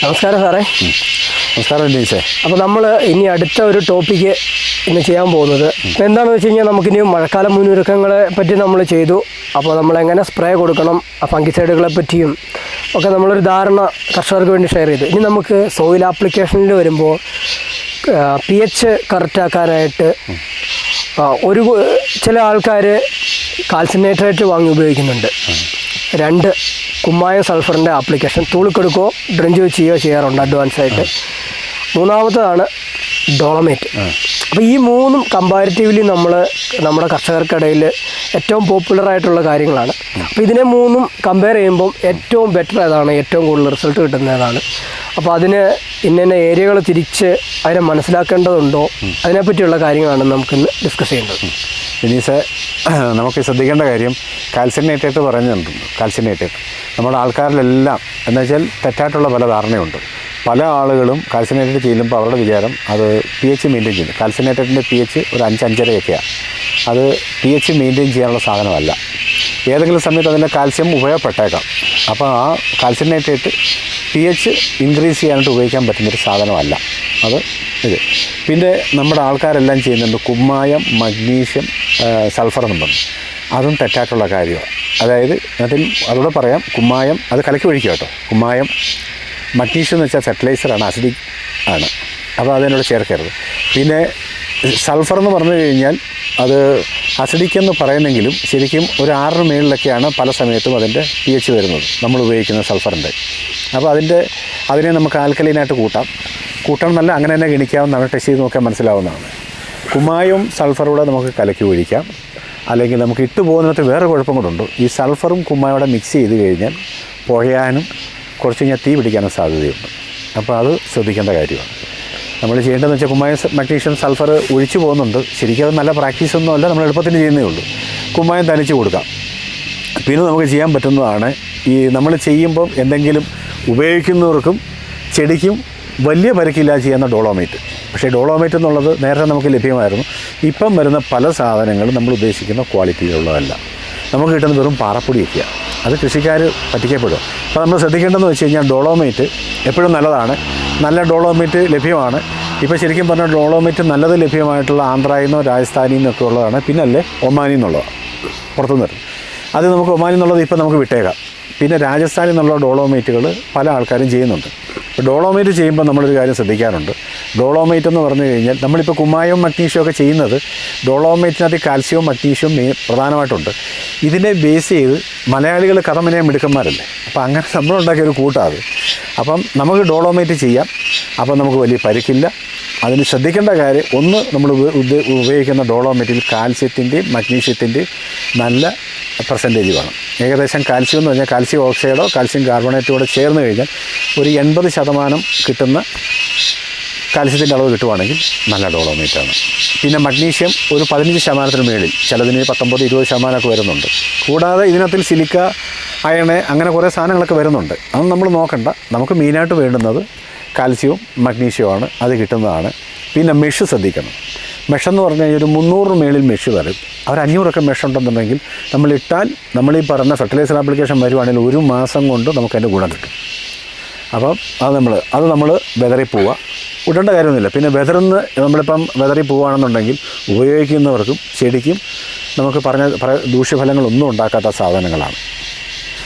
നമസ്കാരം സാറേ. നമസ്കാരം ഉന്നയിച്ചേ. അപ്പോൾ നമ്മൾ ഇനി അടുത്ത ഒരു ടോപ്പിക്ക് ഇന്ന് ചെയ്യാൻ പോകുന്നത് എന്താണെന്ന് വെച്ച് കഴിഞ്ഞാൽ നമുക്കിനി മഴക്കാല മുന്നൊരുക്കങ്ങളെ പറ്റി നമ്മൾ ചെയ്തു. അപ്പോൾ നമ്മളെങ്ങനെ സ്പ്രേ കൊടുക്കണം, ഫംഗിസൈഡുകളെ പറ്റിയും ഒക്കെ നമ്മളൊരു ധാരണ കർഷകർക്ക് വേണ്ടി ഷെയർ ചെയ്തു. ഇനി നമുക്ക് സോയിൽ ആപ്ലിക്കേഷനിൽ വരുമ്പോൾ pH കറക്റ്റാക്കാനായിട്ട് ചില ആൾക്കാർ കാൽസ്യം നൈട്രേറ്റ് വാങ്ങി ഉപയോഗിക്കുന്നുണ്ട്. 2 കുമ്മായം സൾഫറിൻ്റെ ആപ്ലിക്കേഷൻ തൂളിക്കെടുക്കുകയോ ഡ്രിഞ്ച് ചെയ്യുകയോ ചെയ്യാറുണ്ട് അഡ്വാൻസായിട്ട്. മൂന്നാമത്തതാണ് ഡോളമേറ്റ്. അപ്പോൾ ഈ മൂന്നും കമ്പാരിറ്റീവ്ലി നമ്മുടെ കർഷകർക്കിടയിൽ ഏറ്റവും പോപ്പുലറായിട്ടുള്ള കാര്യങ്ങളാണ്. അപ്പോൾ ഇതിനെ മൂന്നും കമ്പയർ ചെയ്യുമ്പം ഏറ്റവും ബെറ്റർ ഏതാണ്, ഏറ്റവും കൂടുതൽ റിസൾട്ട് കിട്ടുന്നതാണ്. അപ്പോൾ അതിന് ഇന്ന ഏരിയകൾ തിരിച്ച് അതിനെ മനസ്സിലാക്കേണ്ടതുണ്ടോ, അതിനെപ്പറ്റിയുള്ള കാര്യങ്ങളാണ് നമുക്കിന്ന് ഡിസ്കസ് ചെയ്യേണ്ടത്. ഇനീസെ, നമുക്ക് ശ്രദ്ധിക്കേണ്ട കാര്യം കാൽസ്യം നൈട്രേറ്റ് പറയുന്നുണ്ട്. കാൽസ്യം നൈട്രേറ്റ് നമ്മുടെ ആൾക്കാരിലെല്ലാം എന്ന് വെച്ചാൽ തെറ്റായിട്ടുള്ള പല ധാരണയുണ്ട്. പല ആളുകളും കാൽസ്യം നൈട്രേറ്റ് ചെയ്യുമ്പോൾ അവരുടെ വിചാരം അത് pH മെയിൻറ്റെയിൻ ചെയ്യുന്നു. കാൽസ്യം നൈട്രേറ്റിൻ്റെ pH ഒരു 5-5.5ഒക്കെയാണ്. അത് pH മെയിൻറ്റെയിൻ ചെയ്യാനുള്ള സാധനമല്ല. ഏതെങ്കിലും സമയത്ത് അതിൻ്റെ കാൽസ്യം ഉപയോഗപ്പെട്ടേക്കാം. അപ്പോൾ ആ കാൽസ്യം നൈട്രേറ്റ് pH ഇൻക്രീസ് ചെയ്യാനായിട്ട് ഉപയോഗിക്കാൻ പറ്റുന്നൊരു സാധനമല്ല അത്. പിന്നെ നമ്മുടെ ആൾക്കാരെല്ലാം ചെയ്യുന്നുണ്ട് കുമ്മായം, മഗ്നീഷ്യം, സൾഫർ എന്നും പറഞ്ഞു. അതും തെറ്റായിട്ടുള്ള കാര്യമാണ്. അതായത് അതോടെ പറയാം, കുമ്മായം അത് കലക്കി ഒഴിക്കുക കേട്ടോ. കുമ്മായം, മഗ്നീഷ്യം എന്ന് വെച്ചാൽ ഫെർട്ടിലൈസറാണ്, അസിഡിക് ആണ്. അപ്പോൾ അതിനോട് ചേർക്കരുത്. പിന്നെ സൾഫർ എന്ന് പറഞ്ഞു കഴിഞ്ഞാൽ അത് അസിഡിക് എന്ന് പറയുന്നെങ്കിലും ശരിക്കും ഒരു 6 മേളിലൊക്കെയാണ് പല സമയത്തും അതിൻ്റെ pH വരുന്നത് നമ്മൾ ഉപയോഗിക്കുന്ന സൾഫറിൻ്റെ. അപ്പോൾ അതിനെ നമുക്ക് ആൽക്കലൈനായിട്ട് കൂട്ടണം എന്നല്ല, അങ്ങനെ തന്നെ ഗണിക്കാവുന്നതാണ്. ടെസ്റ്റ് ചെയ്ത് നോക്കാൻ മനസ്സിലാവുന്നതാണ്. കുമ്മായവും സൾഫറൂടെ നമുക്ക് കലക്കി ഒഴിക്കാം. അല്ലെങ്കിൽ നമുക്ക് ഇട്ട് പോകുന്നതിനകത്ത് വേറെ കുഴപ്പം കൊണ്ടുണ്ട്. ഈ സൾഫറും കുമ്മായോടെ മിക്സ് ചെയ്ത് കഴിഞ്ഞാൽ പുഴയാനും കുറച്ച് കഴിഞ്ഞാൽ തീ പിടിക്കാനും സാധ്യതയുണ്ട്. അപ്പോൾ അത് ശ്രദ്ധിക്കേണ്ട കാര്യമാണ്. നമ്മൾ ചെയ്യേണ്ടതെന്ന് വെച്ചാൽ കുമ്മായം, മഗ്നീഷ്യം, സൾഫർ ഒഴിച്ചു പോകുന്നുണ്ട്. ശരിക്കും അത് നല്ല പ്രാക്ടീസൊന്നും അല്ല, നമ്മൾ എളുപ്പത്തിന് ചെയ്യുന്നേ ഉള്ളൂ. കുമ്മായം തനിച്ച് കൊടുക്കാം. പിന്നെ നമുക്ക് ചെയ്യാൻ പറ്റുന്നതാണ്, ഈ നമ്മൾ ചെയ്യുമ്പം എന്തെങ്കിലും ഉപയോഗിക്കുന്നവർക്കും ചെടിക്കും വലിയ പരിക്കില്ലാതെ ചെയ്യുന്ന ഡോളോമേറ്റ്. പക്ഷേ ഡോളോമേറ്റ് എന്നുള്ളത് നേരത്തെ നമുക്ക് ലഭ്യമായിരുന്നു. ഇപ്പം വരുന്ന പല സാധനങ്ങളും നമ്മൾ ഉദ്ദേശിക്കുന്ന ക്വാളിറ്റിയിലുള്ളതല്ല. നമുക്ക് കിട്ടുന്ന വെറും പാറപ്പൊടിയൊക്കെയാണ്. അത് കൃഷിക്കാർ പറ്റിക്കപ്പെടും. അപ്പോൾ നമ്മൾ ശ്രദ്ധിക്കേണ്ടതെന്ന് വെച്ച് കഴിഞ്ഞാൽ ഡോളോമേറ്റ് എപ്പോഴും നല്ലതാണ്. നല്ല ഡോളോമേറ്റ് ലഭ്യമാണ്. ഇപ്പോൾ ശരിക്കും പറഞ്ഞാൽ ഡോളോമേറ്റ് നല്ലത് ലഭ്യമായിട്ടുള്ള ആന്ധ്രയിൽ നിന്നോ രാജസ്ഥാനിൽ നിന്നൊക്കെ ഉള്ളതാണ്. പിന്നെ അല്ലേ ഒമാനിൽ നിന്നുള്ളതാണ്, പുറത്തുനിന്ന് വരും. അത് നമുക്ക് ഒമാനിൽ നിന്നുള്ളത് ഇപ്പോൾ നമുക്ക് വിട്ടേക്കാം. പിന്നെ രാജസ്ഥാനിൽ നിന്നുള്ള ഡോളോമേറ്റുകൾ പല ആൾക്കാരും ചെയ്യുന്നുണ്ട്. ഡോളോമേറ്റ് ചെയ്യുമ്പോൾ നമ്മളൊരു കാര്യം ശ്രദ്ധിക്കാറുണ്ട്. ഡോളോമേറ്റ് എന്ന് പറഞ്ഞു കഴിഞ്ഞാൽ നമ്മളിപ്പോൾ കുമ്മായവും മഗ്നീഷ്യവും ഒക്കെ ചെയ്യുന്നത് ഡോളോമേറ്റിനകത്ത് കാൽസ്യവും മഗ്നീഷ്യവും പ്രധാനമായിട്ടുണ്ട്. ഇതിനെ ബേസ് ചെയ്ത് മലയാളികൾ കഥമനയെ മിടുക്കന്മാരല്ലേ. അപ്പോൾ അങ്ങനെ നമ്മളുണ്ടാക്കിയൊരു കൂട്ടാണ്. അപ്പം നമുക്ക് ഡോളോമേറ്റ് ചെയ്യാം. അപ്പം നമുക്ക് വലിയ പരിക്കില്ല. അതിന് ശ്രദ്ധിക്കേണ്ട കാര്യം, ഒന്ന് നമ്മൾ ഉപയോഗിക്കുന്ന ഡോളോമേറ്റിൽ കാൽസ്യത്തിൻ്റെയും മഗ്നീഷ്യത്തിൻ്റെയും നല്ല പെർസെൻറ്റേജ് വേണം. ഏകദേശം കാൽസ്യം എന്ന് പറഞ്ഞാൽ കാൽസ്യം ഓക്സൈഡോ കാൽസ്യം കാർബണേറ്റോടെ ചേർന്ന് കഴിഞ്ഞാൽ ഒരു 80% കിട്ടുന്ന കാൽസ്യത്തിൻ്റെ അളവ് കിട്ടുവാണെങ്കിൽ നല്ല ഡോളോമേറ്റാണ്. പിന്നെ മഗ്നീഷ്യം ഒരു 15% മേളിൽ, ചിലതിന് 19-20% വരുന്നുണ്ട്. കൂടാതെ ഇതിനകത്തിൽ സിലിക്ക, അയണ്, അങ്ങനെ കുറേ സാധനങ്ങളൊക്കെ വരുന്നുണ്ട്. അതൊന്നും നമ്മൾ നോക്കണ്ട. നമുക്ക് മെയിനായിട്ട് വേണ്ടുന്നത് കാൽസ്യവും മഗ്നീഷ്യവുമാണ്. അത് കിട്ടുന്നതാണ്. പിന്നെ മെഷ് ശ്രദ്ധിക്കണം. മെഷെന്ന് പറഞ്ഞു കഴിഞ്ഞാൽ ഒരു 300 മേളിൽ മെഷ് വരും. അവർ 500 മെഷ് ഉണ്ടെന്നുണ്ടെങ്കിൽ നമ്മളിട്ടാൽ, നമ്മളീ പറഞ്ഞ ഫെർട്ടിലൈസർ ആപ്ലിക്കേഷൻ വരുവാണെങ്കിൽ 1 മാസം കൊണ്ട് നമുക്കതിൻ്റെ ഗുണം കിട്ടും. അപ്പം അത് നമ്മൾ വെതറി പോവുക, ഇടേണ്ട കാര്യമൊന്നുമില്ല. പിന്നെ നമ്മളിപ്പം വെതറി പോവുകയാണെന്നുണ്ടെങ്കിൽ ഉപയോഗിക്കുന്നവർക്കും ചെടിക്കും നമുക്ക് പറഞ്ഞ ദൂഷ്യഫലങ്ങളൊന്നും ഉണ്ടാക്കാത്ത സാധനങ്ങളാണ്.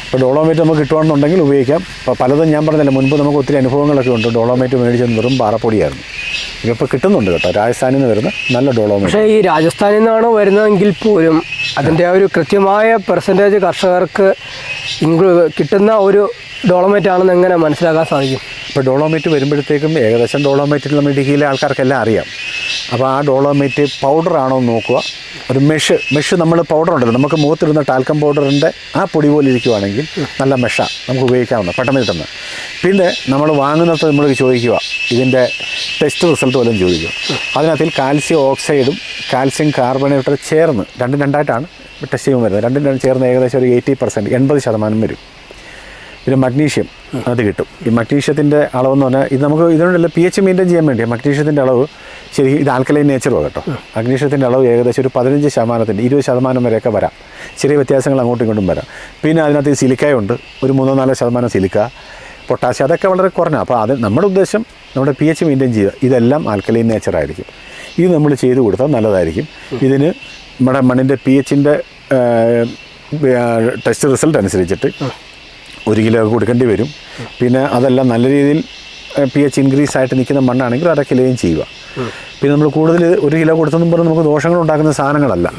ഇപ്പോൾ ഡോളോമേറ്റ് നമുക്ക് കിട്ടുകയാണെന്നുണ്ടെങ്കിൽ ഉപയോഗിക്കാം. അപ്പോൾ പലതും ഞാൻ പറഞ്ഞില്ല, മുൻപ് നമുക്ക് ഒത്തിരി അനുഭവങ്ങളൊക്കെ ഉണ്ട്. ഡോളോമേറ്റ് മേടിച്ചത് വെറും പാറപ്പൊടിയായിരുന്നു. ഇപ്പോൾ കിട്ടുന്നുണ്ട് കേട്ടോ, രാജസ്ഥാനിൽ നിന്ന് വരുന്ന നല്ല ഡോളോമേറ്റ്. പക്ഷേ ഈ രാജസ്ഥാനിൽ നിന്നാണ് വരുന്നതെങ്കിൽ പോലും അതിൻ്റെ ഒരു കൃത്യമായ പെർസെൻറ്റേജ് കർഷകർക്ക് കിട്ടുന്ന ഒരു ഡോളോമേറ്റ് ആണെന്ന് എങ്ങനെ മനസ്സിലാക്കാൻ സാധിക്കും? ഇപ്പോൾ ഡോളോമേറ്റ് വരുമ്പോഴത്തേക്കും ഏകദേശം ഡോളോമേറ്റിൽ നമ്മൾ ഇടുക്കിയിലെ ആൾക്കാർക്കെല്ലാം അറിയാം. അപ്പോൾ ആ ഡോളോമേറ്റ് പൗഡറാണോ എന്ന് നോക്കുക. ഒരു മെഷ് നമ്മൾ പൗഡർ ഉണ്ടല്ലോ, നമുക്ക് മുഖത്തിടുന്ന ടാൽക്കം പൗഡറിൻ്റെ ആ പൊടി പോലെ ഇരിക്കുവാണെങ്കിൽ നല്ല മെഷാണ്, നമുക്ക് ഉപയോഗിക്കാവുന്ന, പെട്ടെന്ന് കിട്ടുന്നത്. പിന്നെ നമ്മൾ വാങ്ങുന്നത് നമ്മൾ ചോദിക്കുക, ഇതിൻ്റെ ടെസ്റ്റ് റിസൾട്ട് പോലും ചോദിക്കുക. അതിനകത്തിൽ കാൽസ്യം ഓക്സൈഡും കാൽസ്യം കാർബണേറ്റും ചേർന്ന് രണ്ടായിട്ടാണ് ടെസ്റ്റ് ചെയ്യുമ്പോൾ വരുന്നത്. രണ്ടും ചേർന്ന് ഏകദേശം ഒരു 80%, 80% വരും. പിന്നെ മഗ്നീഷ്യം അത് കിട്ടും. ഈ മഗ്നീഷ്യത്തിൻ്റെ അളവെന്ന് പറഞ്ഞാൽ ഇത് നമുക്ക് ഇതിനുള്ള pH മെയിൻറ്റെയിൻ ചെയ്യാൻ വേണ്ടി മഗ്നീഷ്യത്തിൻ്റെ അളവ് ശരി, ഇത് ആൽക്കലൈൻ നേച്ചറും കേട്ടോ. മഗ്നീഷ്യത്തിൻ്റെ അളവ് ഏകദേശം ഒരു 15%, 20% വരെയൊക്കെ വരാം. ചെറിയ വ്യത്യാസങ്ങൾ അങ്ങോട്ടും ഇങ്ങോട്ടും വരാം. പിന്നെ അതിനകത്ത് സിലിക്കയുണ്ട്, ഒരു 3-4% സിലിക്ക. പൊട്ടാസ്യം അതൊക്കെ വളരെ കുറഞ്ഞ. അപ്പോൾ അത് നമ്മുടെ ഉദ്ദേശം നമ്മുടെ pH മെയിൻറ്റെയിൻ ചെയ്യുക. ഇതെല്ലാം ആൽക്കലൈൻ നേച്ചറായിരിക്കും. ഇത് നമ്മൾ ചെയ്ത് കൊടുത്താൽ നല്ലതായിരിക്കും. ഇതിന് നമ്മുടെ മണ്ണിൻ്റെ pHൻ്റെ ടെസ്റ്റ് റിസൾട്ട് അനുസരിച്ചിട്ട് 1 കിലോ കൊടുക്കേണ്ടി വരും. പിന്നെ അതെല്ലാം നല്ല രീതിയിൽ pH ഇൻക്രീസ് ആയിട്ട് നിൽക്കുന്ന മണ്ണാണെങ്കിൽ 1/2 കിലോയും ചെയ്യുക. പിന്നെ നമ്മൾ കൂടുതൽ 1 കിലോ കൊടുത്തെന്നും പറഞ്ഞ് നമുക്ക് ദോഷങ്ങൾ ഉണ്ടാക്കുന്ന സാധനങ്ങളല്ല.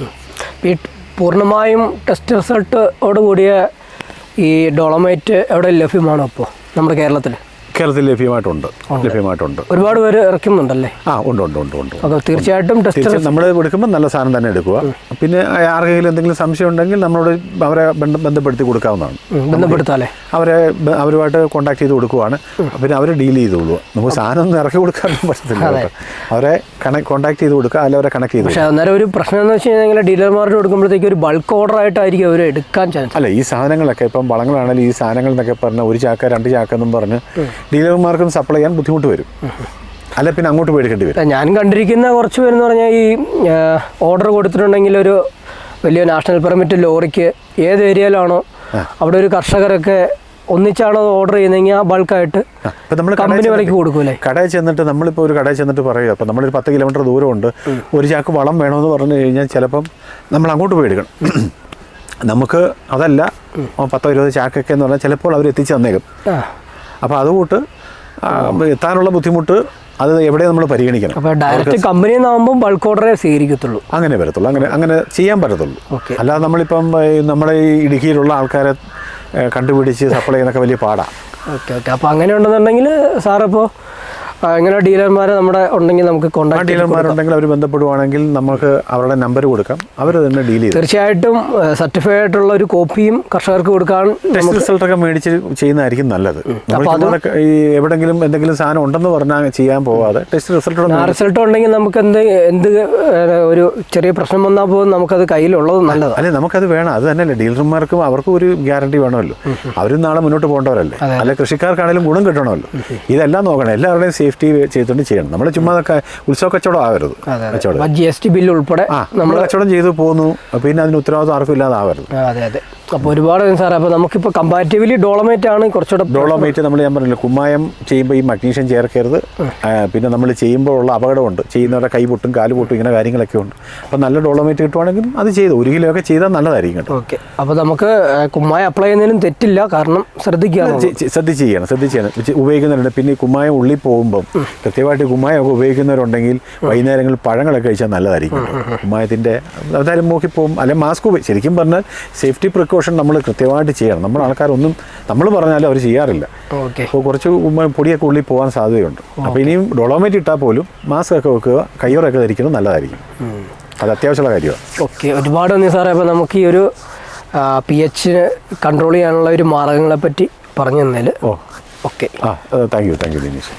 ഈ പൂർണ്ണമായും ടെസ്റ്റ് റിസൾട്ടോട് കൂടിയ ഈ ഡോളമൈറ്റ് എവിടെ ലഭ്യമാണോ ഇപ്പോൾ നമ്മുടെ കേരളത്തിൽ? കേരളത്തിൽ ലഭ്യമായിട്ടുണ്ട്. ഒരുപാട് പേര് ഇറക്കുന്നുണ്ടല്ലേ? ഉണ്ട്. അപ്പോൾ തീർച്ചയായിട്ടും ടെസ്റ്റ് നമ്മൾ എടുക്കുമ്പോൾ നല്ല സാധനം തന്നെ എടുക്കുക. പിന്നെ ആർക്കെങ്കിലും എന്തെങ്കിലും സംശയം ഉണ്ടെങ്കിൽ നമ്മളോട് അവരെ ബന്ധപ്പെടുത്തി കൊടുക്കാവുന്നതാണ്. ബന്ധപ്പെടുത്താല്ലേ? അവരുമായിട്ട് കോൺടാക്ട് ചെയ്ത് കൊടുക്കുവാണ്. പിന്നെ അവർ ഡീൽ ചെയ്ത് കൊള്ളുക. നമുക്ക് സാധനം ഒന്നും ഇറക്കി കൊടുക്കാനൊന്നും പറ്റത്തില്ല. അവരെ കോൺടാക്ട് ചെയ്ത് കൊടുക്കുക, അല്ല അവരെ കണക്ട് ചെയ്ത്. പക്ഷേ അന്നേരം ഒരു പ്രശ്നം എന്ന് വെച്ച് കഴിഞ്ഞാൽ ഡീലർമാർക്ക് കൊടുക്കുമ്പോഴത്തേക്ക് ഒരു ബൾക്ക് ഓർഡർ ആയിട്ടായിരിക്കും അവർ എടുക്കാൻ ചാൻസ്. അല്ല, ഈ സാധനങ്ങളൊക്കെ ഇപ്പം വളങ്ങളാണെങ്കിൽ ഈ സാധനങ്ങൾ എന്നൊക്കെ പറഞ്ഞാൽ 1 ചാക്ക 2 ചാക്കെന്നും പറഞ്ഞ് ഡീലർമാർക്കും സപ്ലൈ ചെയ്യാൻ ബുദ്ധിമുട്ട് വരും. അല്ല പിന്നെ അങ്ങോട്ട് മേടിക്കേണ്ടി വരും. ഞാൻ കണ്ടിരിക്കുന്ന കുറച്ച് പേരെന്ന് പറഞ്ഞാൽ ഈ ഓർഡർ കൊടുത്തിട്ടുണ്ടെങ്കിൽ ഒരു വലിയ നാഷണൽ പെർമിറ്റ് ലോറിക്ക് ഏത് ഏരിയയിലാണോ അവിടെ ഒരു കർഷകരൊക്കെ ഒന്നിച്ചാണോ ഓർഡർ ചെയ്യുന്നതെങ്കിൽ ആ ബൾക്കായിട്ട് നമ്മൾ കമ്പനി വിലയ്ക്ക് കൊടുക്കൂലേ? കടയിൽ ചെന്നിട്ട് നമ്മളിപ്പോൾ ഒരു കടയിൽ ചെന്നിട്ട് പറയുക, അപ്പോൾ നമ്മളൊരു 10 കിലോമീറ്റർ ദൂരമുണ്ട്, 1 ചാക്ക് വളം വേണമെന്ന് പറഞ്ഞു കഴിഞ്ഞാൽ ചിലപ്പം നമ്മൾ അങ്ങോട്ട് പോയി എടുക്കണം. നമുക്ക് അതല്ല 10-20 ചാക്കൊക്കെ എന്ന് പറഞ്ഞാൽ ചിലപ്പോൾ അവർ എത്തിച്ച് തന്നേക്കും. അപ്പോൾ അതുകൂട്ട് എത്താനുള്ള ബുദ്ധിമുട്ട് അത് എവിടെ നമ്മൾ പരിഗണിക്കണം. അപ്പോൾ ഡയറക്റ്റ് കമ്പനിയിൽ നിന്നാകുമ്പോൾ ബൾക്ക് ഓർഡറേ സ്വീകരിക്കത്തുള്ളൂ. അങ്ങനെ വരത്തുള്ളൂ, അങ്ങനെ ചെയ്യാൻ പറ്റത്തുള്ളൂ. അല്ലാതെ നമ്മളിപ്പം നമ്മുടെ ഈ ഇടുക്കിയിലുള്ള ആൾക്കാരെ കണ്ടുപിടിച്ച് സപ്ലൈ ചെയ്യുന്നൊക്കെ വലിയ പാടാണ്. ഓക്കെ. അപ്പോൾ അങ്ങനെ ഉണ്ടെന്നുണ്ടെങ്കിൽ സാറിപ്പോൾ ഇങ്ങനെ ഡീലർമാരെ നമ്മുടെ ഉണ്ടെങ്കിൽ നമുക്ക് കോൺടാക്ട് ഡീലർമാരുണ്ടെങ്കിൽ അവർ ബന്ധപ്പെടുവാണെങ്കിൽ നമുക്ക് അവരുടെ നമ്പർ കൊടുക്കാം, അവർ തന്നെ ഡീൽ ചെയ്യും. തീർച്ചയായിട്ടും സർട്ടിഫൈഡ് ആയിട്ടുള്ള ഒരു കോപ്പിയും കർഷകർക്ക് കൊടുക്കാൻ ടെസ്റ്റ് റിസൾട്ടൊക്കെ മേടിച്ച് ചെയ്യുന്നതായിരിക്കും നല്ലത്. ഈ എവിടെങ്കിലും എന്തെങ്കിലും സാധനം ഉണ്ടെന്ന് പറഞ്ഞാൽ ചെയ്യാൻ പോവാതെ ടെസ്റ്റ് റിസൾട്ട് ഉണ്ടെങ്കിൽ നമുക്ക് എന്ത് ഒരു ചെറിയ പ്രശ്നം വന്നാൽ പോലും നമുക്കത് കയ്യിലുള്ളത് നല്ലതാണ്. അല്ലെ, നമുക്കത് വേണം. അത് തന്നെയല്ലേ ഡീലർമാർക്കും അവർക്കും ഒരു ഗ്യാരണ്ടി വേണമല്ലോ. അവരും നാളെ മുന്നോട്ട് പോകേണ്ടവരല്ലേ. അല്ലെ കൃഷിക്കാർക്കാണെങ്കിലും ഗുണം കിട്ടണമല്ലോ. ഇതെല്ലാം നോക്കണം, എല്ലാവരുടെയും സേഫ്റ്റി ചെയ്തുകൊണ്ട് ചെയ്യണം. നമ്മൾ ചുമ്മാ ഉത്സവ കച്ചവടം ആവരുത്. GST ബില്ല് ഉൾപ്പെടെ നമ്മൾ കച്ചവടം ചെയ്തു പോകുന്നു, പിന്നെ അതിന് ഉത്തരവാദിത്വം ആർക്കും ഇല്ലാതെ ആവരുത്. അതെ. അപ്പോൾ ഒരുപാട് സാറേ, അപ്പോൾ നമുക്കിപ്പോൾ കമ്പാരിറ്റീവ്ലി ഡോളമൈറ്റ് ആണ് കുറച്ചുകൂടെ. ഡോളമൈറ്റ് നമ്മൾ ഞാൻ പറഞ്ഞില്ല, കുമ്മായം ചെയ്യുമ്പോൾ ഈ മഗ്നീഷ്യം ചേർക്കരുത്. പിന്നെ നമ്മൾ ചെയ്യുമ്പോൾ ഉള്ള അപകടമുണ്ട്, ചെയ്യുന്നവരുടെ കൈ പൊട്ടും കാല് പൊട്ടും ഇങ്ങനെ കാര്യങ്ങളൊക്കെ ഉണ്ട്. അപ്പോൾ നല്ല ഡോളമൈറ്റ് കിട്ടുവാണെങ്കിൽ അത് ചെയ്ത് 1 കിലോ ഒക്കെ ചെയ്താൽ നല്ലതായിരിക്കും കേട്ടോ. ഓക്കെ. അപ്പോൾ നമുക്ക് കുമ്മായം അപ്ലൈ ചെയ്യുന്നതിനും തെറ്റില്ല, കാരണം ശ്രദ്ധിച്ച് ചെയ്യണം. ഉപയോഗിക്കുന്നവരുണ്ട്. പിന്നെ ഈ കുമ്മായം ഉള്ളിൽ പോകുമ്പം കൃത്യമായിട്ട് കുമ്മായമൊക്കെ ഉപയോഗിക്കുന്നവരുണ്ടെങ്കിൽ വൈകുന്നേരങ്ങളിൽ പഴങ്ങളൊക്കെ കഴിച്ചാൽ നല്ലതായിരിക്കും. കുമ്മായത്തിൻ്റെ അതായത് മൂക്കിപ്പോവും. അല്ലെങ്കിൽ മാസ്ക് ശരിക്കും പറഞ്ഞാൽ സേഫ്റ്റി പ്രിക്കോഷൻ നമ്മൾ കൃത്യമായിട്ട് ചെയ്യണം. നമ്മുടെ ആൾക്കാരൊന്നും നമ്മൾ പറഞ്ഞാലും അവർ ചെയ്യാറില്ല. അപ്പോൾ കുറച്ച് പൊടിയൊക്കെ ഉള്ളിൽ പോകാൻ സാധ്യതയുണ്ട്. അപ്പോൾ ഇനിയും ഡോളോമൈറ്റ് ഇട്ടാൽ പോലും മാസ്ക് ഒക്കെ വെക്കുക, കയ്യോറൊക്കെ ധരിക്കുന്നത് നല്ലതായിരിക്കും. അത് അത്യാവശ്യമുള്ള കാര്യമാണ്. ഓക്കെ, ഒരുപാട് നന്ദി സാറേ. അപ്പോൾ നമുക്ക് ഈ ഒരു pH കൺട്രോൾ ചെയ്യാനുള്ള ഒരു മാർഗ്ഗങ്ങളെ പറ്റി പറഞ്ഞു തന്നതിൽ. ഓക്കെ. Thank you Dinesh.